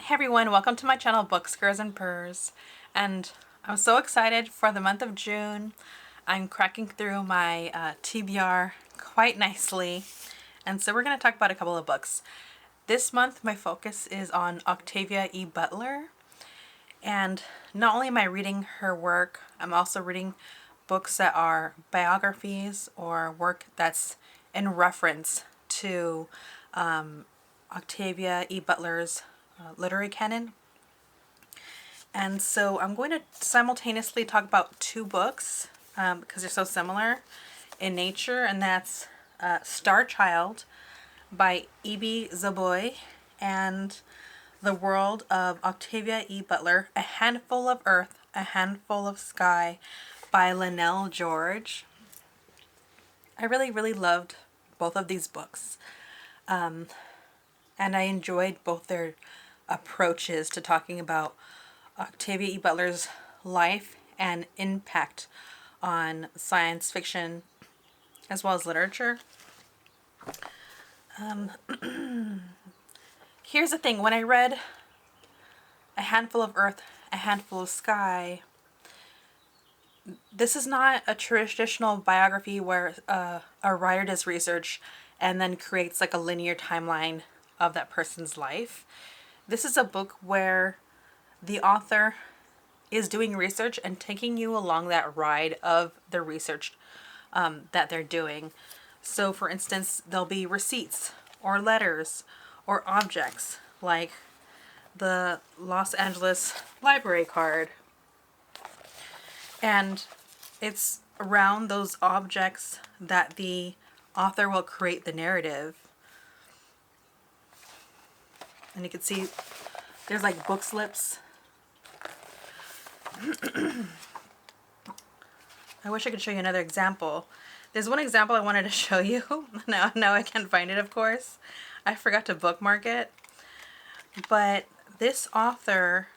Hey everyone, welcome to my channel Books, Gurrs, and Purrs. And I'm so excited for the month of June. I'm cracking through my TBR quite nicely. And so we're going to talk about a couple of books. This month my focus is on Octavia E. Butler. And not only am I reading her work, I'm also reading books that are biographies or work that's in reference to Octavia E. Butler's literary canon. And so I'm going to simultaneously talk about two books because they're so similar in nature, and that's Star Child by E.B. Zoboi and The World of Octavia E. Butler, A Handful of Earth, A Handful of Sky by Lynell George. I really loved both of these books. And I enjoyed both their approaches to talking about Octavia E. Butler's life and impact on science fiction as well as literature. Here's the thing, when I read A Handful of Earth, A Handful of Sky, this is not a traditional biography where a writer does research and then creates like a linear timeline of that person's life. This is a book where the author is doing research and taking you along that ride of the research that they're doing. So for instance, there'll be receipts or letters or objects like the Los Angeles library card. And it's around those objects that the author will create the narrative. And you can see there's like book slips. I wish I could show you another example. There's one example I wanted to show you. Now I can't find it, of course. I forgot to bookmark it. But this author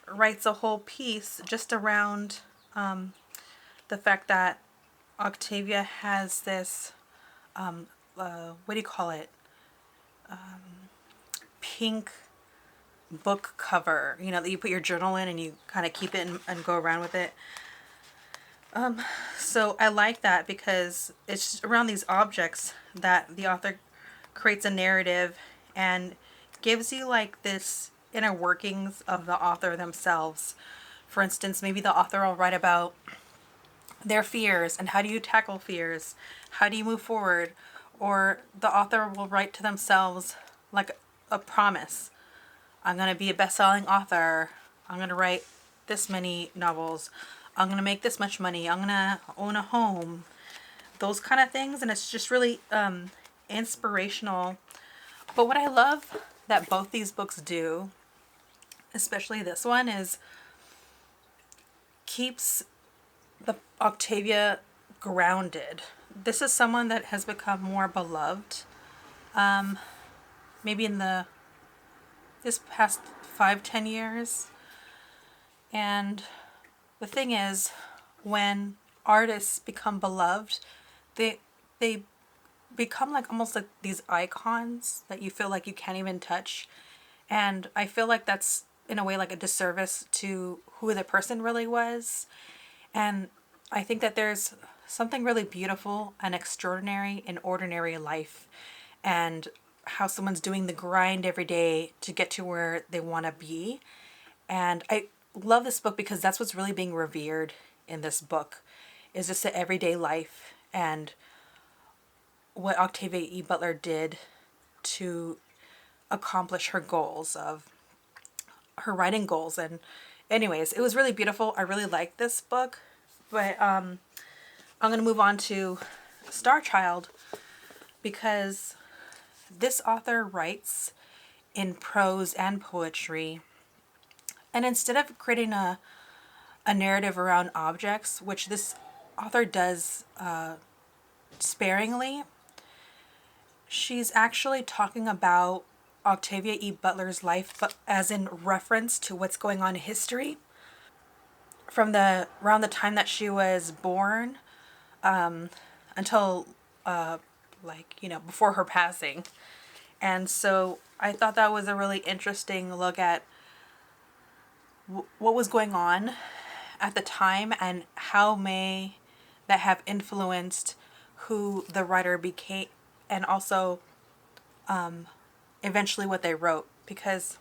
writes a whole piece just around the fact that Octavia has this, what do you call it? Pink book cover, you know, that you put your journal in and you kind of keep it and go around with it. So I like that because it's just around these objects that the author creates a narrative and gives you like this inner workings of the author themselves. For instance, maybe the author will write about their fears and how do you tackle fears? How do you move forward? Or the author will write to themselves like a promise. I'm going to be a best-selling author. I'm going to write this many novels. I'm going to make this much money. I'm going to own a home. Those kind of things. And it's just really inspirational. But what I love that both these books do, especially this one, is keeps the Octavia grounded. This is someone that has become more beloved. Maybe in this past 5-10 years. And the thing is, when artists become beloved, they become like almost like these icons that you feel like you can't even touch. And I feel like that's in a way like a disservice to who the person really was. And I think that there's something really beautiful and extraordinary in ordinary life and how someone's doing the grind every day to get to where they want to be. And I love this book because that's what's really being revered in this book, is just the everyday life and what Octavia E. Butler did to accomplish her goals of her writing goals. And anyways, it was really beautiful. I really liked this book. But I'm going to move on to Star Child because this author writes in prose and poetry, and instead of creating a narrative around objects, which this author does sparingly, she's actually talking about Octavia E. Butler's life, but as in reference to what's going on in history from around the time that she was born until like, you know, before her passing. And so I thought that was a really interesting look at what was going on at the time and how may that have influenced who the writer became, and also eventually what they wrote. Because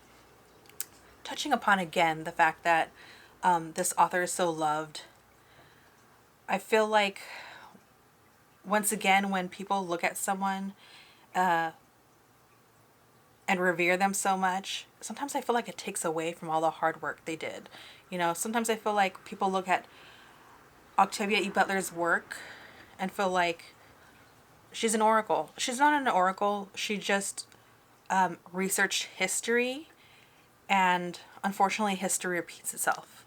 touching upon again the fact that this author is so loved, I feel like once again when people look at someone and revere them so much, sometimes I feel like it takes away from all the hard work they did. You know, sometimes I feel like people look at Octavia E. Butler's work and feel like she's an oracle. She's not an oracle. She just researched history, and unfortunately history repeats itself.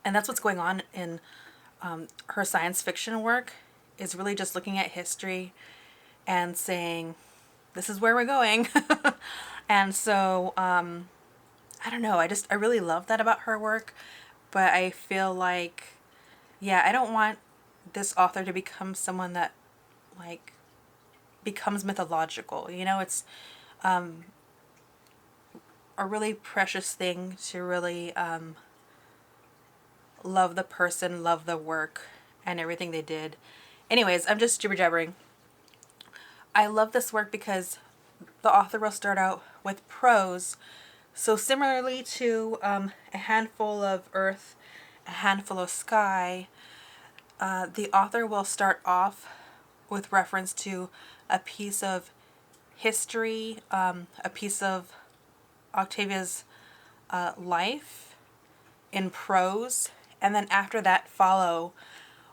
And that's what's going on in her science fiction work, is really just looking at history and saying, this is where we're going. And so, I don't know, I really love that about her work, but I feel like, yeah, I don't want this author to become someone that, like, becomes mythological. You know, it's a really precious thing to really love the person, love the work, and everything they did. Anyways, I'm just jibber jabbering. I love this work because the author will start out with prose. So similarly to A Handful of Earth, A Handful of Sky, the author will start off with reference to a piece of history, a piece of Octavia's life in prose, and then after that follow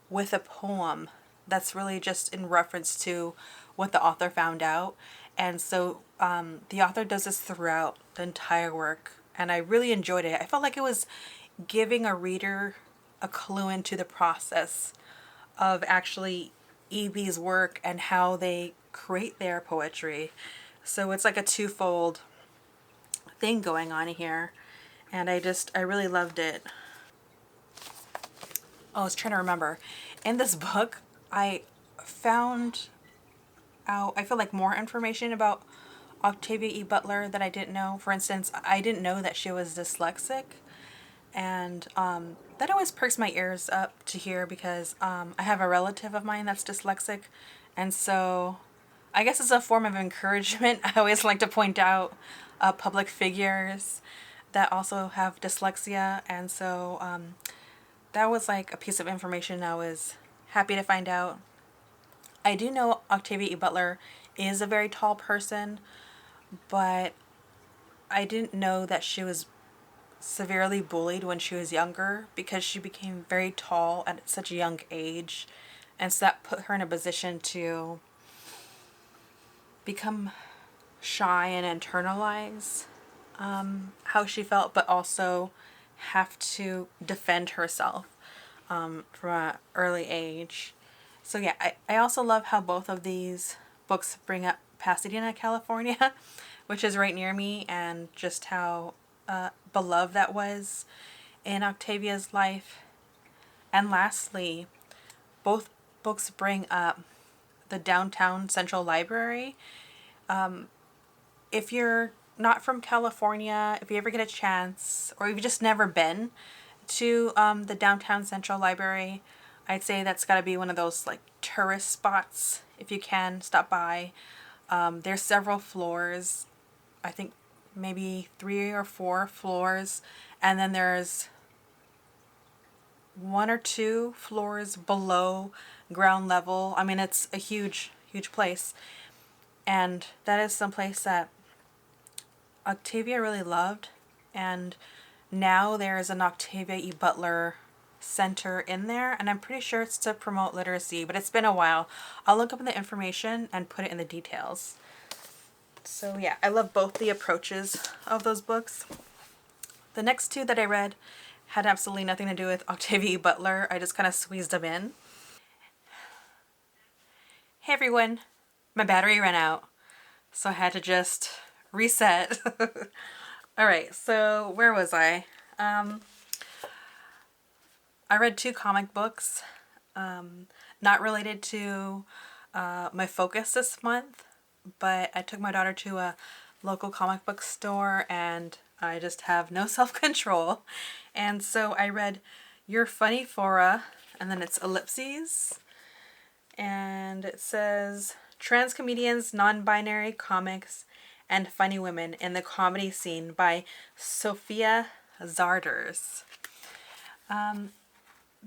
with a poem that's really just in reference to what the author found out. And so the author does this throughout the entire work, and I really enjoyed it. I felt like it was giving a reader a clue into the process of actually E.B.'s work and how they create their poetry. So it's like a twofold thing going on here, and I really loved it. Oh, I was trying to remember. In this book, I found out, I feel like, more information about Octavia E. Butler that I didn't know. For instance, I didn't know that she was dyslexic, and that always perks my ears up to hear because I have a relative of mine that's dyslexic, and so I guess it's a form of encouragement. I always like to point out public figures that also have dyslexia, and so that was like a piece of information I was happy to find out. I do know Octavia E. Butler is a very tall person, but I didn't know that she was severely bullied when she was younger because she became very tall at such a young age. And so that put her in a position to become shy and internalize how she felt, but also have to defend herself from an early age. So yeah, I also love how both of these books bring up Pasadena, California, which is right near me, and just how beloved that was in Octavia's life. And lastly, both books bring up the downtown Central Library. If you're not from California, if you ever get a chance, or you've just never been to the downtown Central Library, I'd say that's got to be one of those like tourist spots if you can stop by. There's several floors, I think maybe 3 or 4 floors, and then there's 1 or 2 floors below ground level. I mean, it's a huge, huge place, and that is some place that Octavia really loved, and now there is an Octavia E. Butler Center in there, and I'm pretty sure it's to promote literacy, but it's been a while. I'll look up the information and put it in the details. So yeah, I love both the approaches of those books. The next 2 that I read had absolutely nothing to do with Octavia E. Butler. I just kind of squeezed them in. Hey everyone, my battery ran out, so I had to just reset. Alright, so where was I? I read 2 comic books, not related to my focus this month, but I took my daughter to a local comic book store and I just have no self-control. And so I read You're Funny Fora, and then it's ellipses. And it says, Trans Comedians, Non-Binary Comics, and Funny Women in the Comedy Scene by Sophia Zarders.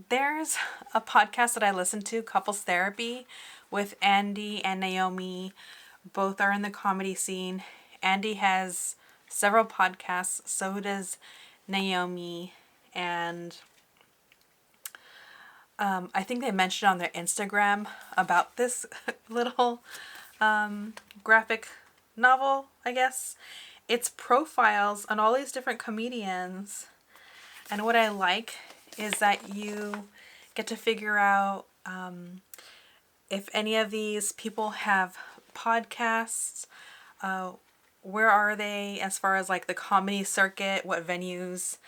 There's a podcast that I listen to, Couples Therapy, with Andy and Naomi. Both are in the comedy scene. Andy has several podcasts, so does Naomi, and I think they mentioned on their Instagram about this little graphic novel, I guess. It's profiles on all these different comedians, and what I like is that you get to figure out if any of these people have podcasts, where are they as far as like the comedy circuit, what venues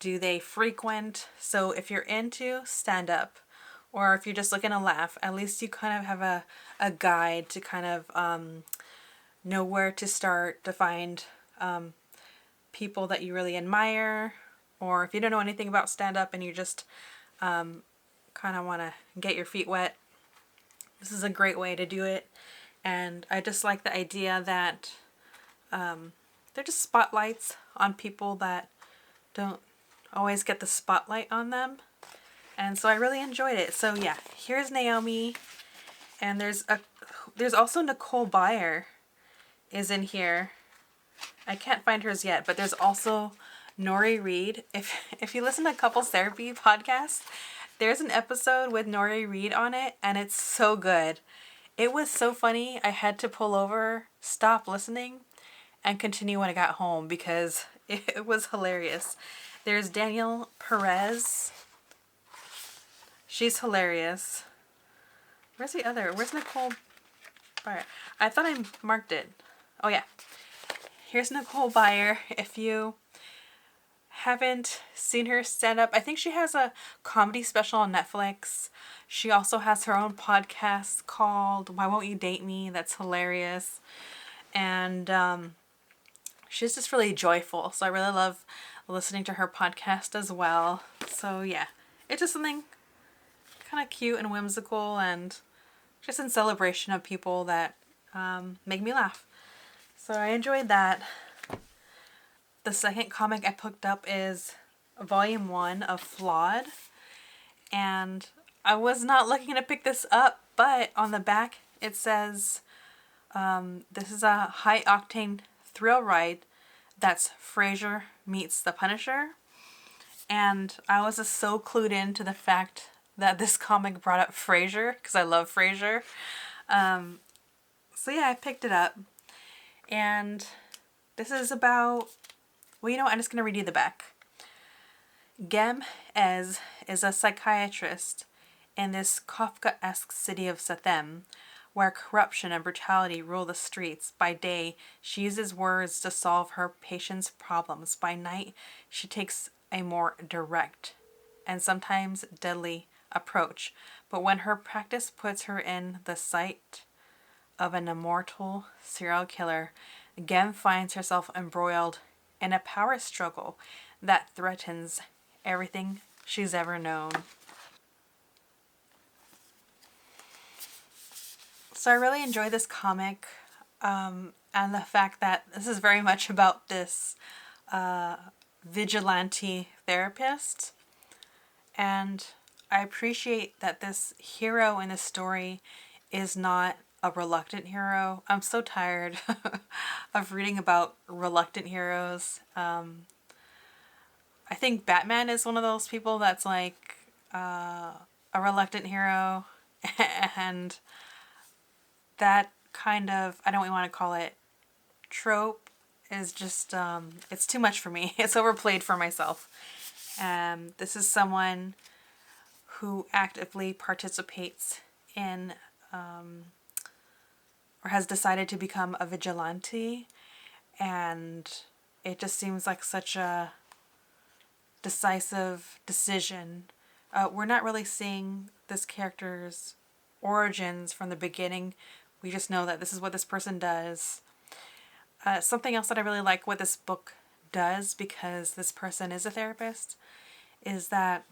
do they frequent. So if you're into stand-up, or if you're just looking to laugh, at least you kind of have a guide to kind of know where to start to find people that you really admire. Or if you don't know anything about stand-up and you just kind of want to get your feet wet, this is a great way to do it. And I just like the idea that they're just spotlights on people that don't always get the spotlight on them. And so I really enjoyed it. So yeah, here's Naomi. And there's also Nicole Byer is in here. I can't find hers yet, but there's also Nori Reed. If you listen to Couples Therapy podcast, there's an episode with Nori Reed on it, and it's so good. It was so funny. I had to pull over, stop listening, and continue when I got home because it was hilarious. There's Danielle Perez. She's hilarious. Where's the other? Where's Nicole Byer? I thought I marked it. Oh yeah. Here's Nicole Byer. If you haven't seen her stand up, I think she has a comedy special on Netflix. She also has her own podcast called Why Won't You Date Me? That's hilarious. And she's just really joyful. So I really love listening to her podcast as well. So yeah, it's just something kind of cute and whimsical and just in celebration of people that make me laugh. So I enjoyed that. The second comic I picked up is Volume 1 of Flawed. And I was not looking to pick this up, but on the back it says, this is a high-octane thrill ride that's Frasier meets the Punisher. And I was just so clued in to the fact that this comic brought up Frasier, because I love Frasier. So yeah, I picked it up. And this is about, well, you know what, I'm just going to read you the back. Gem Ez is a psychiatrist in this Kafkaesque city of Sathem, where corruption and brutality rule the streets. By day, she uses words to solve her patients' problems. By night, she takes a more direct and sometimes deadly approach. But when her practice puts her in the sight of an immortal serial killer, Gem finds herself embroiled in a power struggle that threatens everything she's ever known. So I really enjoy this comic, and the fact that this is very much about this vigilante therapist. And I appreciate that this hero in this story is not a reluctant hero. I'm so tired of reading about reluctant heroes. I think Batman is one of those people that's like a reluctant hero, and that kind of, I don't even want to call it trope, is just, it's too much for me. It's overplayed for myself. This is someone who actively participates in, or has decided to become a vigilante, and it just seems like such a decisive decision. We're not really seeing this character's origins from the beginning. We just know that this is what this person does. Something else that I really like what this book does, because this person is a therapist, is that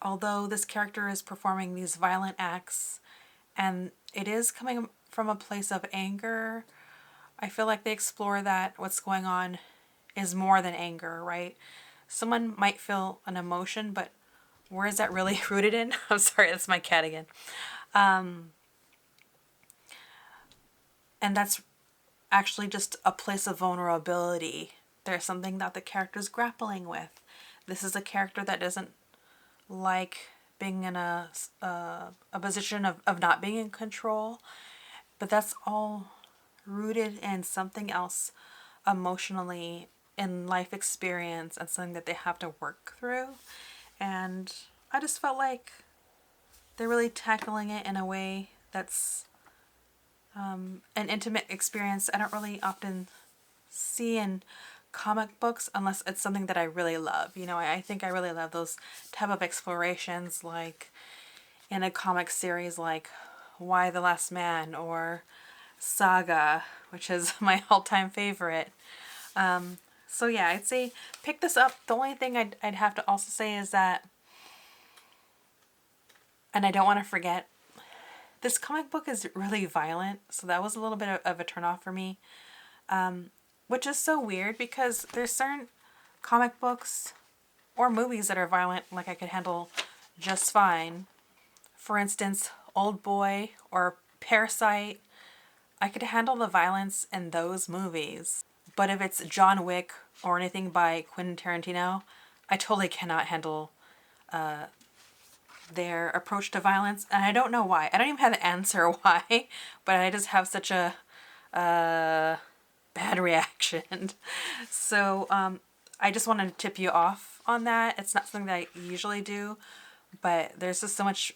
although this character is performing these violent acts and it is coming from a place of anger, I feel like they explore that what's going on is more than anger, right? Someone might feel an emotion, but where is that really rooted in? I'm sorry, that's my cat again. And that's actually just a place of vulnerability. There's something that the character's grappling with. This is a character that doesn't like being in a position of not being in control, but that's all rooted in something else emotionally, in life experience, and something that they have to work through. And I just felt like they're really tackling it in a way that's an intimate experience I don't really often see in comic books unless it's something that I really love. You know, I think I really love those type of explorations, like in a comic series like Why the Last Man or Saga, which is my all-time favorite. So yeah, I'd say pick this up. The only thing I'd have to also say is that, and I don't want to forget, this comic book is really violent, so that was a little bit of a turnoff for me. Which is so weird because there's certain comic books or movies that are violent, like I could handle just fine. For instance, Old Boy or Parasite, I could handle the violence in those movies. But if it's John Wick or anything by Quentin Tarantino, I totally cannot handle their approach to violence. And I don't know why. I don't even have the answer why, but I just have such a bad reaction. So I just wanted to tip you off on that. It's not something that I usually do, but there's just so much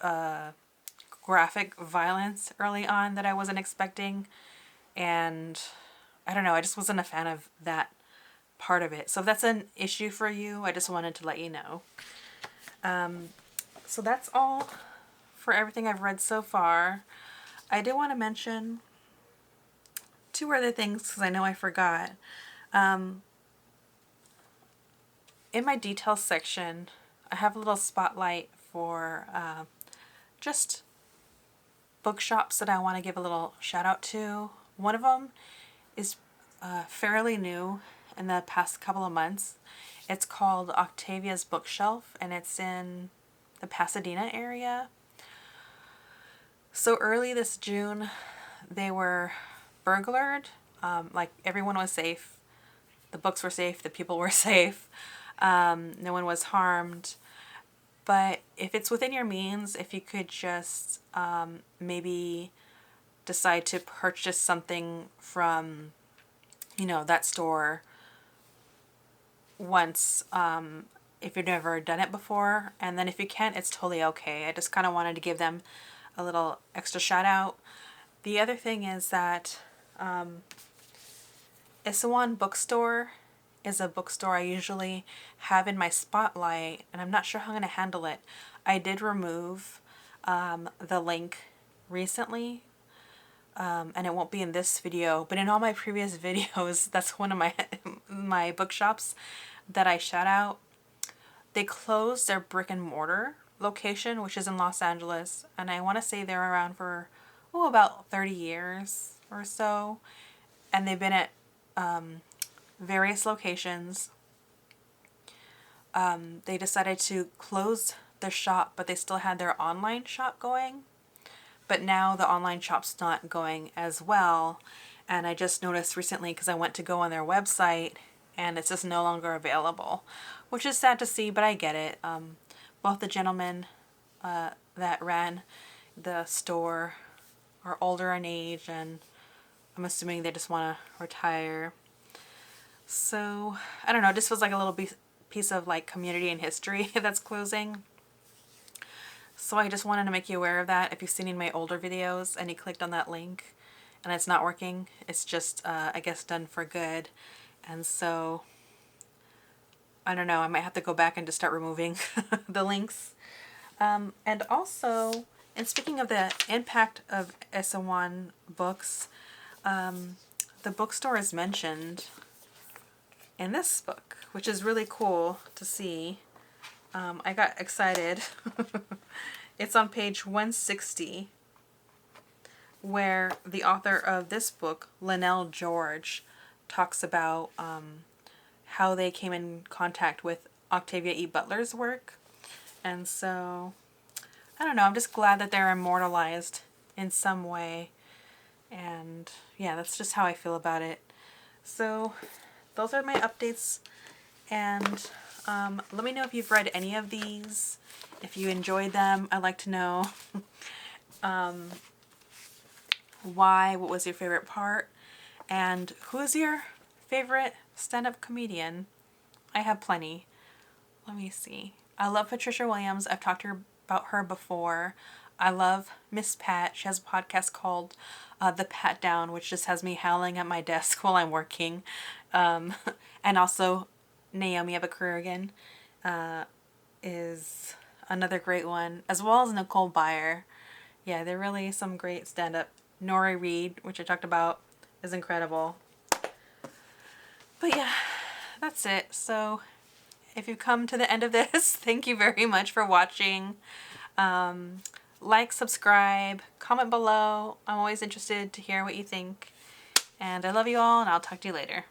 graphic violence early on that I wasn't expecting, and I don't know, I just wasn't a fan of that part of it. So if that's an issue for you, I just wanted to let you know. So that's all for everything I've read so far. I did want to mention two other things because I know I forgot. In my details section, I have a little spotlight for just bookshops that I want to give a little shout out to. One of them is fairly new in the past couple of months. It's called Octavia's Bookshelf, and it's in the Pasadena area. So early this June, they were burglared. Like, everyone was safe. The books were safe. The people were safe. No one was harmed. But if it's within your means, if you could just maybe decide to purchase something from, you know, that store once, if you've never done it before. And then if you can't, it's totally okay. I just kind of wanted to give them a little extra shout out. The other thing is that Eso Won bookstore is a bookstore I usually have in my spotlight, and I'm not sure how I'm going to handle it. I did remove the link recently, and it won't be in this video, but in all my previous videos, that's one of my my bookshops that I shout out. They closed their brick and mortar location, which is in Los Angeles, and I want to say they're around for about 30 years or so, and they've been at various locations. They decided to close their shop, but they still had their online shop going. But now the online shop's not going as well. And I just noticed recently, because I went to go on their website, and it's just no longer available, which is sad to see, but I get it. Both the gentlemen that ran the store are older in age, and I'm assuming they just want to retire. So, I don't know, it just feels like a little piece of like community and history that's closing. So I just wanted to make you aware of that. If you've seen in my older videos and you clicked on that link and it's not working, it's just, I guess, done for good. And so, I don't know, I might have to go back and just start removing the links. And also, And speaking of the impact of Eso Won books, the bookstore is mentioned in this book, which is really cool to see. I got excited. It's on page 160, where the author of this book, Lynell George, talks about how they came in contact with Octavia E. Butler's work. And so, I don't know, I'm just glad that they're immortalized in some way. And yeah, that's just how I feel about it. So, those are my updates. And let me know if you've read any of these. If you enjoyed them, I'd like to know why, what was your favorite part, and who's your favorite stand-up comedian? I have plenty. Let me see. I love Patricia Williams. I've talked to her about her before. I love Miss Pat. She has a podcast called The Pat Down, which just has me howling at my desk while I'm working. And also Naomi Have a Career Again is another great one, as well as Nicole Byer. Yeah, they're really some great stand-up. Nori Reed, which I talked about, is incredible. But yeah, that's it. So if you've come to the end of this, thank you very much for watching. Like, subscribe, comment below. I'm always interested to hear what you think. And I love you all, and I'll talk to you later.